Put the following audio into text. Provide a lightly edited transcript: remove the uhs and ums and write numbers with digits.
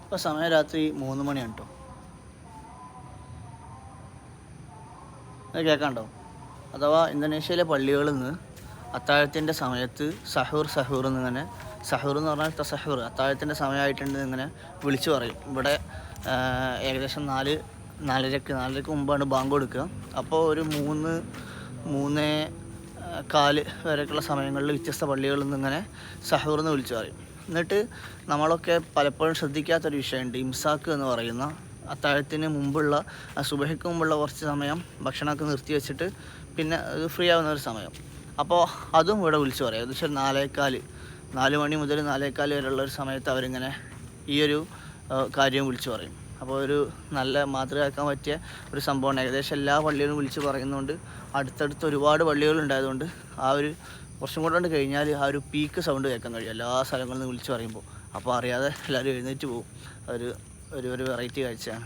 ഇപ്പോൾ സമയം രാത്രി 3 മണിയാണ് കേട്ടോ. അത് കേൾക്കാണ്ടോ? അഥവാ ഇന്തോനേഷ്യയിലെ പള്ളികളിൽ നിന്ന് അത്താഴത്തിൻ്റെ സമയത്ത് സഹൂർ എന്നിങ്ങനെ, സഹൂർ എന്ന് പറഞ്ഞാൽ തസഹൂർ, അത്താഴത്തിൻ്റെ സമയമായിട്ടുണ്ട് ഇങ്ങനെ വിളിച്ചു പറയും. ഇവിടെ ഏകദേശം 4:30 മുമ്പാണ് ബാങ്ക് കൊടുക്കുക. അപ്പോൾ ഒരു 3-3:15 വരെയൊക്കെയുള്ള സമയങ്ങളിൽ വ്യത്യസ്ത പള്ളികളിൽ നിന്ന് ഇങ്ങനെ സഹൂർ എന്ന് വിളിച്ചു പറയും. എന്നിട്ട് നമ്മളൊക്കെ പലപ്പോഴും ശ്രദ്ധിക്കാത്തൊരു വിഷയമുണ്ട്, ഇംസാക്ക് എന്ന് പറയുന്ന അത്താഴത്തിന് മുമ്പുള്ള, സുബഹിക്ക് മുമ്പുള്ള കുറച്ച് സമയം ഭക്ഷണമൊക്കെ നിർത്തി വെച്ചിട്ട് പിന്നെ അത് ഫ്രീ ആവുന്ന ഒരു സമയം. അപ്പോൾ അതും ഇവിടെ വിളിച്ചു പറയും. ഏകദേശം 4 മണി മുതൽ 4:15 വരെയുള്ള ഒരു സമയത്ത് അവരിങ്ങനെ ഈ ഒരു കാര്യം വിളിച്ചു പറയും. അപ്പോൾ ഒരു നല്ല മാതൃകയാക്കാൻ പറ്റിയ ഒരു സംഭവമാണ്. ഏകദേശം എല്ലാ പള്ളികളും വിളിച്ച് പറയുന്നതുകൊണ്ട് അടുത്തടുത്ത് ഒരുപാട് പള്ളികളുണ്ടായതുകൊണ്ട് ആ ഒരു കുറച്ചും കൂടെ കഴിഞ്ഞാൽ ആ ഒരു പീക്ക് സൗണ്ട് കേൾക്കാൻ കഴിയും എല്ലാ സ്ഥലങ്ങളിൽ നിന്ന് വിളിച്ച് പറയുമ്പോൾ. അപ്പോൾ അറിയാതെ എല്ലാവരും എഴുന്നേറ്റ് പോകും. ഒരു വെറൈറ്റി കാഴ്ചയാണ്.